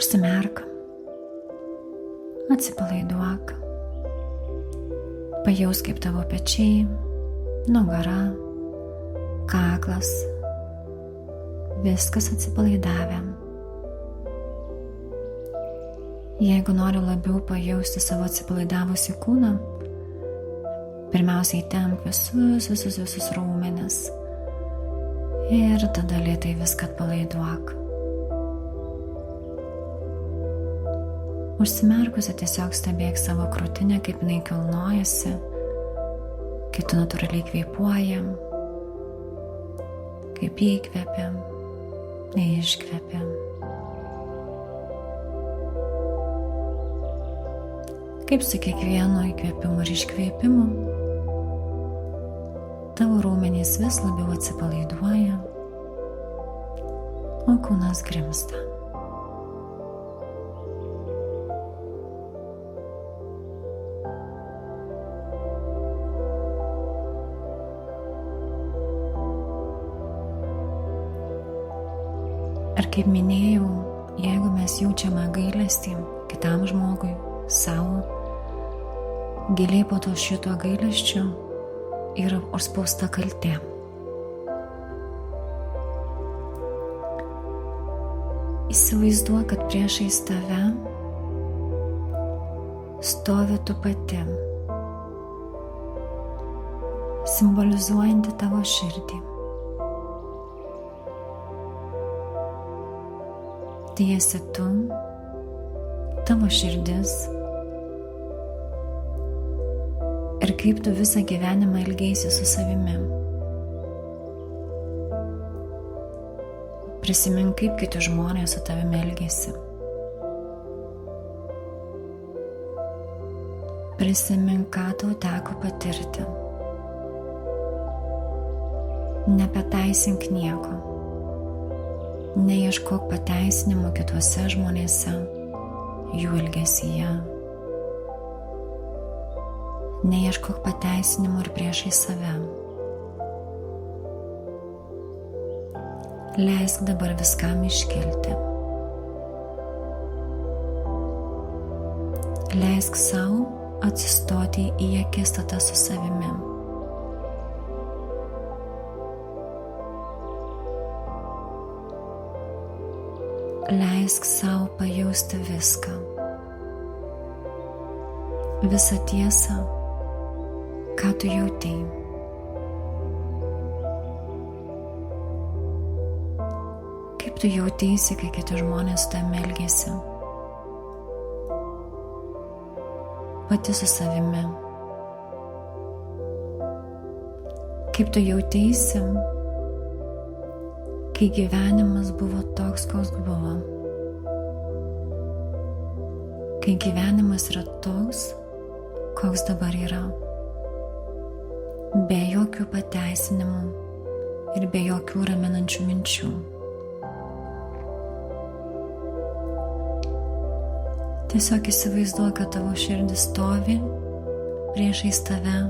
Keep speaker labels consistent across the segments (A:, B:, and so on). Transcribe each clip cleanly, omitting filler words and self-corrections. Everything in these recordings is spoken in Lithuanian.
A: Užsimerk, atsipalaiduok, pajaus kaip tavo pečiai, nugara, kaklas, viskas atsipalaidavę. Jeigu nori labiau pajausti savo atsipalaidavusi kūną, pirmiausiai tempk visus raumenis ir tada lėtai viską atpalaiduok. Užsimerkusi tiesiog stebėk savo krūtinę, kaip jinai kilnojasi, kai tu natūraliai kvėpuojam, kaip įkvepiam, neiškvepiam. Kaip su kiekvienu įkvėpimu ir iškvėpimu tavo raumenys vis labiau atsipalaiduoja, o kūnas grimzta. Ir kaip minėjau, jeigu mes jaučiame gailestį kitam žmogui, savo, giliai po to šito gailesčio yra užspausta kaltė. Įsivaizduok, kad priešais tave stovi tu pati, simbolizuojanti tavo širdį. Tai esi tu, tavo širdis ir kaip tu visą gyvenimą ilgėsi su savimi. Prisimink, kaip kiti žmonės su tavimi elgėsi. Prisimink, ką tau teko patirti. Nepateisink nieko. Neieškok pateisinimo kituose žmonėse, jų elgesyje. Neieškok pateisinimo ir priešai save. Leisk dabar viskam iškilti. Leisk sau atsistoti į akistatą su savimi. Leisk sau pajausti viską. Visą tiesą, ką tu jautei. Kaip tu jauteisi, kai kiti žmonės su tavimi elgėsi. Pati su savimi. Kaip tu jauteisi, kai gyvenimas buvo toks, koks buvo. Kai gyvenimas yra toks, koks dabar yra. Be jokių pateisinimų ir be jokių raminančių minčių. Tiesiog įsivaizduok, kad tavo širdis stovi priešais tave,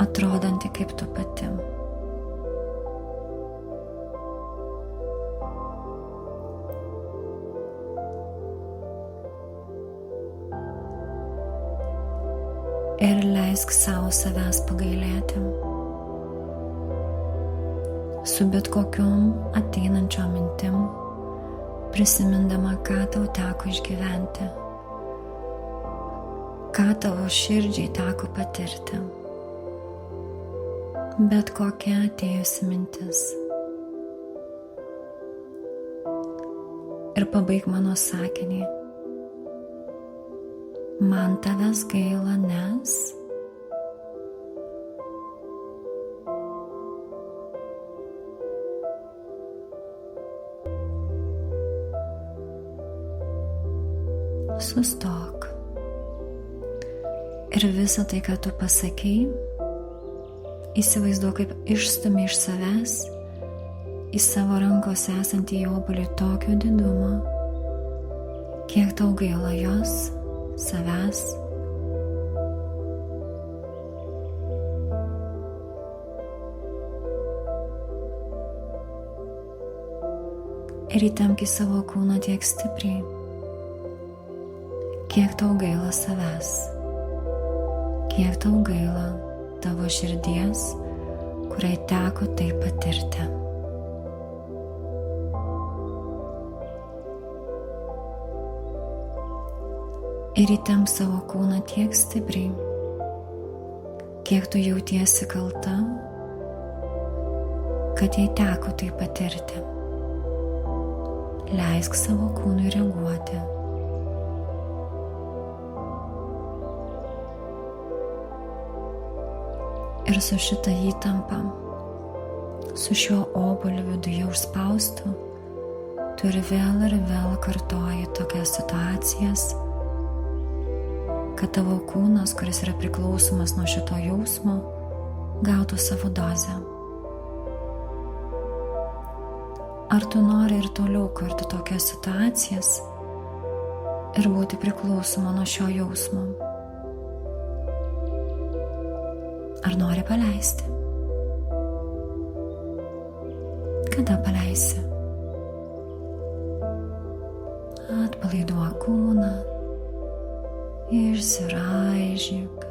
A: atrodanti kaip tu pati. Ir leisk savo savęs pagailėti. Su bet kokiom ateinančiom mintim, prisimindama, ką tau teko išgyventi, ką tavo širdžiai teko patirti. Bet kokia atėjusi mintis. Ir pabaik mano sakinį. Man tavęs gaila, nes sustok. Ir visą tai, ką tu pasakei, įsivaizduok, kaip išstumi iš savęs į savo rankose esantį obuolį tokio didumo, kiek tau gaila jos, savęs. Ir įtempk į savo kūną tiek stipriai, kiek tau gaila savęs, kiek tau gaila tavo širdies, kuriai teko tai patirti. Ir įtempk savo kūną tiek stipriai, kiek tu jautiesi kalta, kad jai teko tai patirti. Leisk savo kūnui reaguoti. Ir su šita įtampa, su šiuo obuoliu viduje užspaustu, tu ir vėl kartoji tokias situacijas, kad tavo kūnas, kuris yra priklausomas nuo šito jausmo, gautų savo dozę. Ar tu nori ir toliau kurti tokias situacijas ir būti priklausoma nuo šio jausmo? Ar nori paleisti? Kada paleisi? Atpalaiduok kūną, išsiraižyk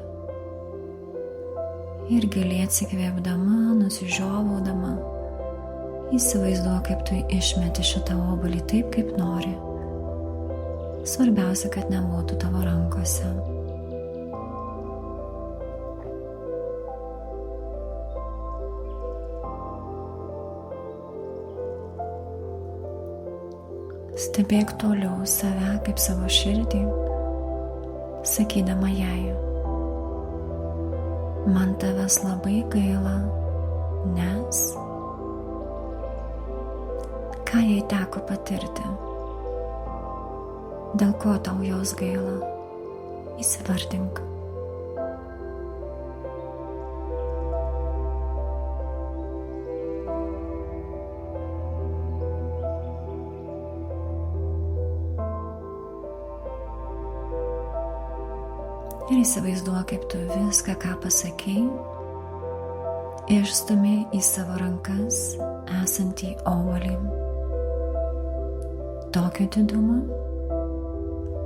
A: ir giliai atsikvėpdama, nusižiovaudama, įsivaizduok, kaip tu išmeti šitą obuolį taip, kaip nori. Svarbiausia, kad nebūtų tavo rankose. Stebėk toliau save kaip savo širdį, sakydama jai: man tavęs labai gaila, nes ką jai teko patirti, dėl ko tau jos gaila, įsivardink. Ir įsivaizduok, kaip tu viską, ką pasakei, išstumi į savo rankas esantį obuolį. Tokio didumo,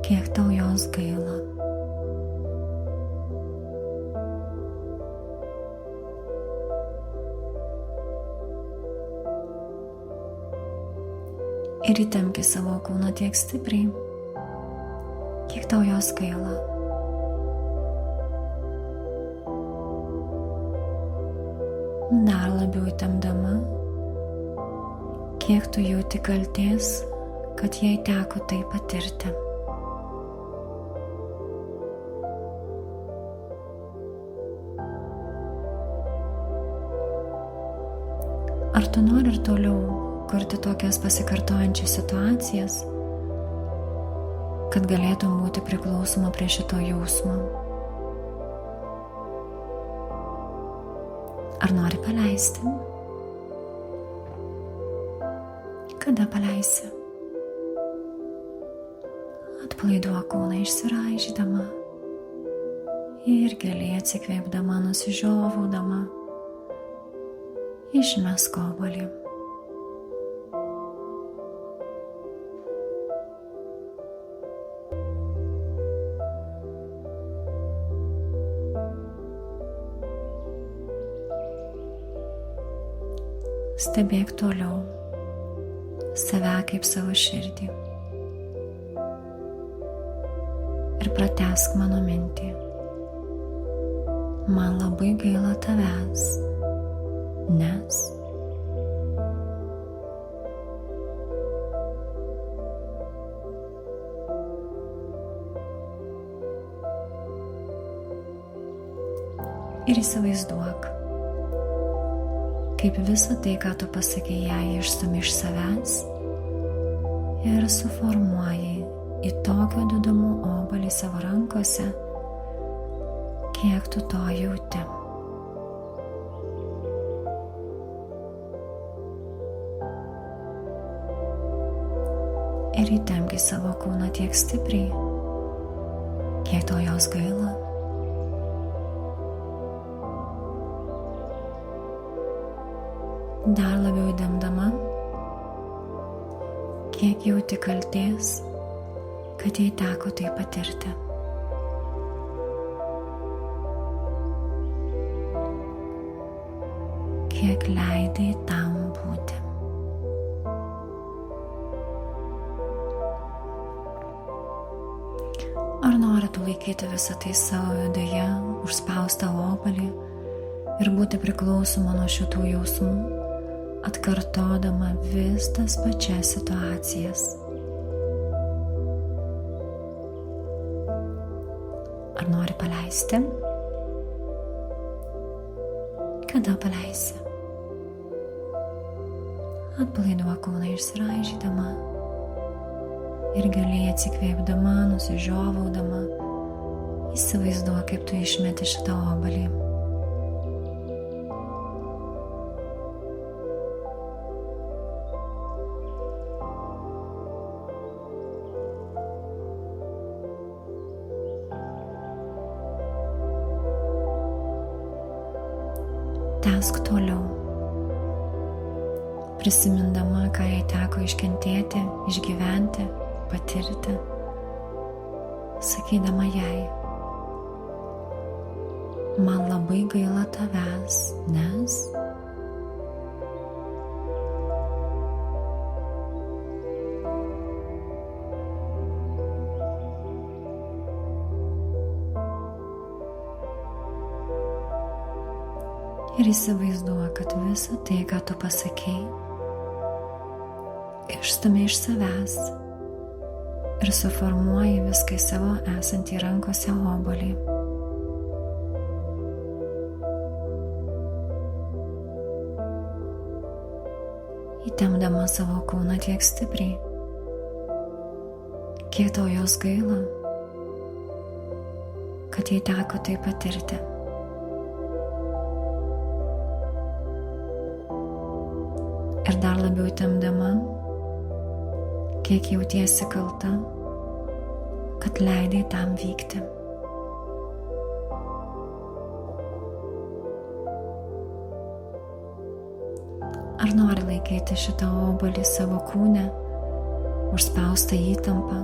A: kiek tau jos gaila. Ir įtempk į savo kūną tiek stipriai, kiek tau jos gaila. Dar labiau įtempdama, kiek tu jauti kaltės, kad jai teko tai patirti. Ar tu nori ir toliau kurti tokias pasikartojančias situacijas, kad galėtum būti priklausoma prie šito jausmo? Ar nori paleisti? Kada paleisi? Atpalaiduok kūną išsiraižydama ir giliai atsikvėpdama, nusižiovaudama, išmesk obuolį. Stebėk toliau save kaip savo širdį ir pratęsk mano mintį. Man labai gaila tavęs, nes ir įsivaizduok, kaip visą tai, ką tu pasakei jai, išstumi iš savęs ir suformuoji į tokio didumo obuolį savo rankose, kiek tu to jauti. Ir įtempk į savo kūną tiek stipriai, kiek to jos gaila. Dar labiau įdemdama, Kiek jauti kaltės, kad jai teko tai patirti. Kiek leidai tam būti. Ar nori tu laikyti visą tai savo viduje, užspaustą obuolį ir būti priklausoma nuo šitų jausmų, atkartodama vis tas pačias situacijas? Ar nori paleisti? Kada paleisi? Atpalaiduok kūną išsiraižydama ir giliai atsikvėpdama, nusižiovaudama, įsivaizduok, kaip tu išmeti šitą obuolį. Tęsk toliau, prisimindama, ką jai teko iškentėti, išgyventi, patirti, sakydama jai: man labai gaila tavęs, nes ir įsivaizduok, kad visa tai, ką tu pasakei, išstumi iš savęs ir suformuoji viską į savo esantį rankose obuolį. Įtempdama savo kūną tiek stipriai, kiek tau jos gaila, kad jai teko tai patirti. Ir dar labiau įtempdama, kiek jautiesi kalta, kad leidai tam vykti. Ar nori laikyti šitą obuolį savo kūne, užspaustą įtampą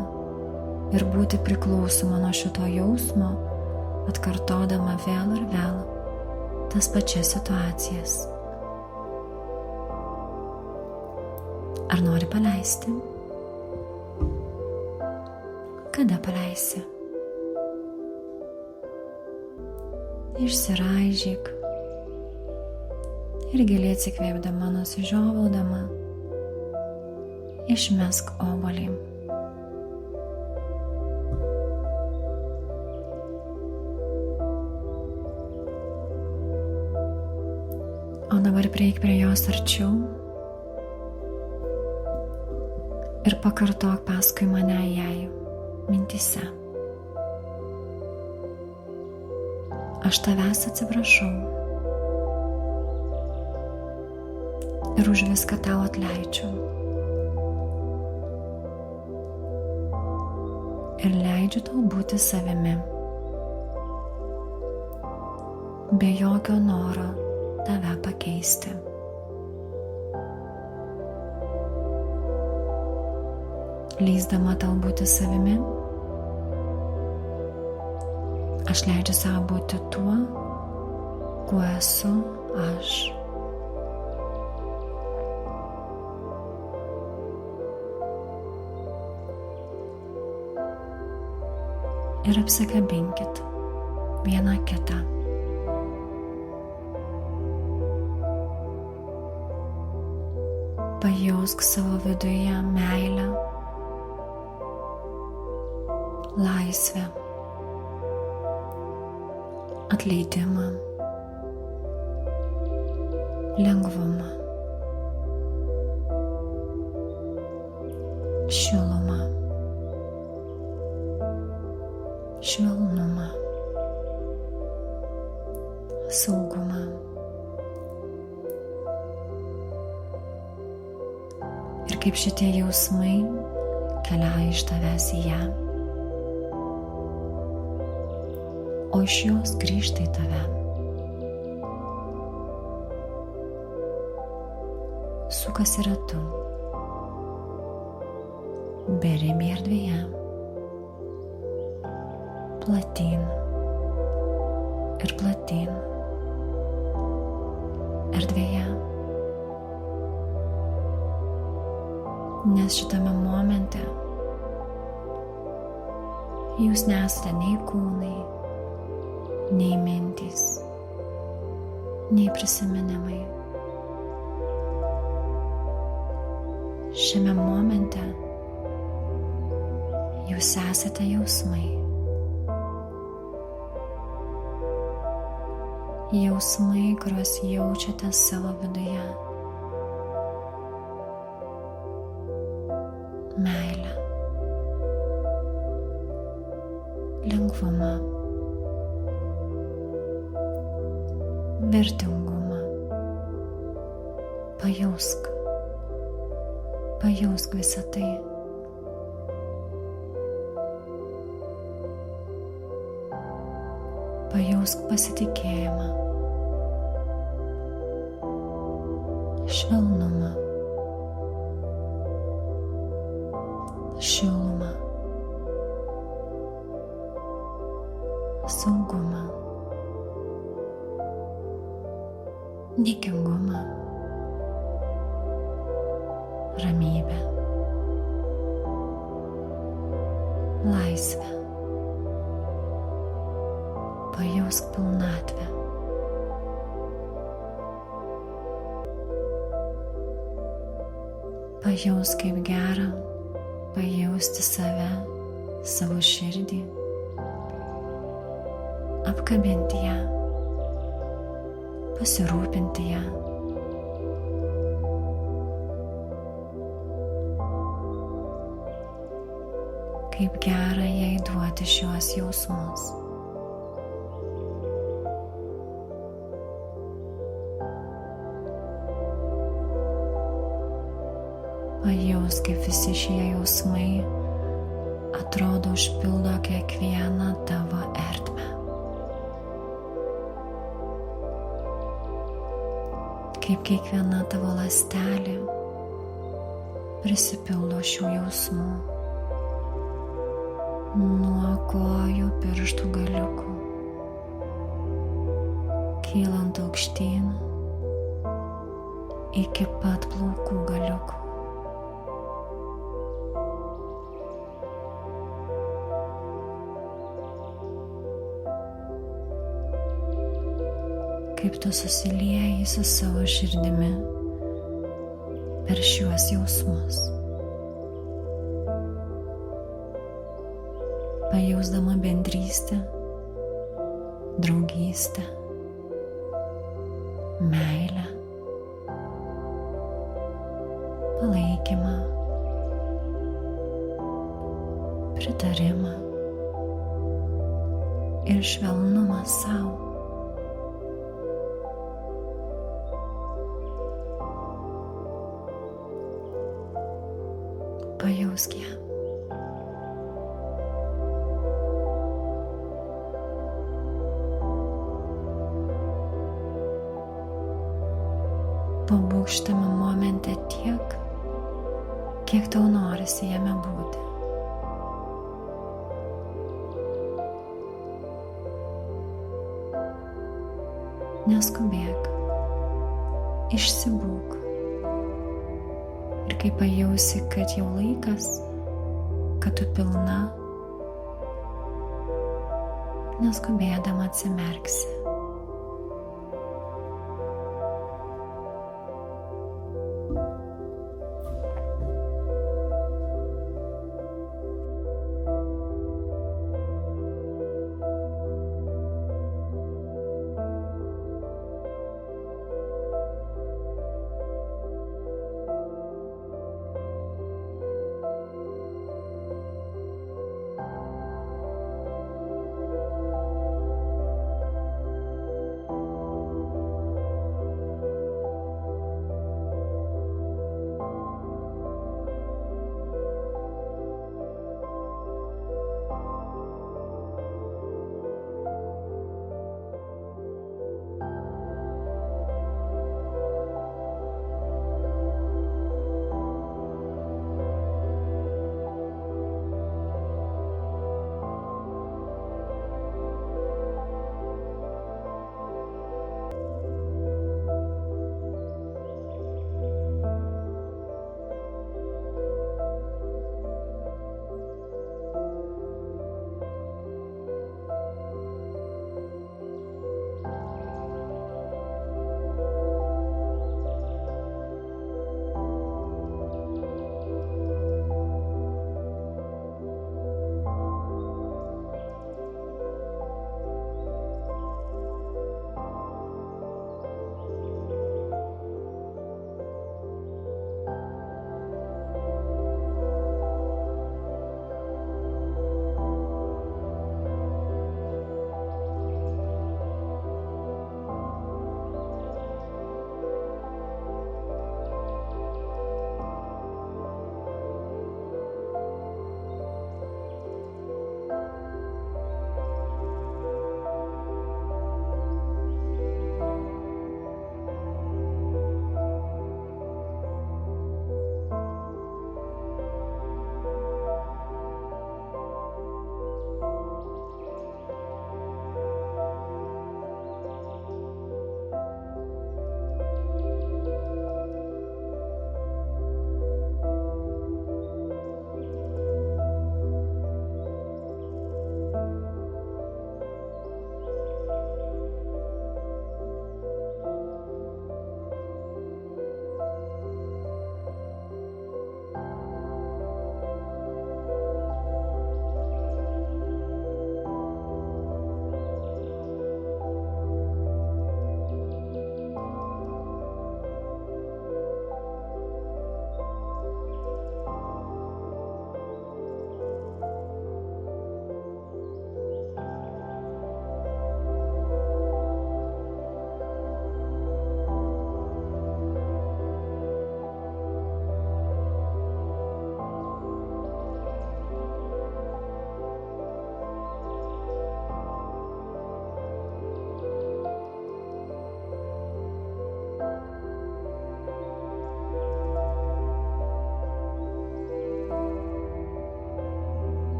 A: ir būti priklausoma nuo šito jausmo, atkartodama vėl ir vėl tas pačias situacijas? Ar nori paleisti? Kada paleisi? Išsiraižyk ir giliai atsikvėpdama, nusižiovaudama, išmesk obuolį. O dabar prieik prie jos arčiau ir pakartok paskui mane jai mintyse: aš tavęs atsiprašau ir už viską tau atleidžiu ir leidžiu tau būti savimi, be jokio noro tave pakeisti. Leisdama tau būti savimi, aš leidžiu savo būti tuo, kuo esu aš. Ir apsikabinkit vieną kitą. Pajausk savo viduje meilę, laisvę, atleidimą, lengvumą, šilumą, švelnumą, saugumą. Ir kaip šitie jausmai keliauja iš tavęs į ją, o iš jos grįžta į tave. Sukasi ratu beribė erdvėje, platyn ir platyn erdvėje. Nes šitame momente jūs nesate nei kūnai, nei mintys, nei prisiminimai. Šiame momente jūs esate jausmai. Jausmai, kuriuos jaučiate savo viduje. Meilę, lengvumą, vertingumą. Pajausk visą tai. Pajausk pasitikėjimą, švelnumą, šilumą, saugumą, dėkingumą, ramybę, laisvę. Pajausk pilnatvę. Pajausk, kaip gera pajausti save, savo širdį, apkabinti ją, pasirūpinti ją. Kaip gera jai duoti šiuos jausmus. Pajaus, kaip visi šie jausmai atrodo užpildo kiekvieną tavo erdvę. Kaip kiekviena tavo ląstelė prisipildo šių jausmų. Nuo kojų pirštų galiukų, kylant aukštyn iki pat plaukų galiukų. Kaip tu susilieji su savo širdimi per šiuos jausmus, pajausdama bendrystę, draugystę, meilę, palaikymą, pritarimą ir švelnumą sau. Pajausk ją. Pabūk šitame momente tiek, kiek tau norisi jame būti. Neskubėk, išsibūk. Ir kai pajausi, kad jau laikas, kad tu pilna, neskubėdama atsimerksi.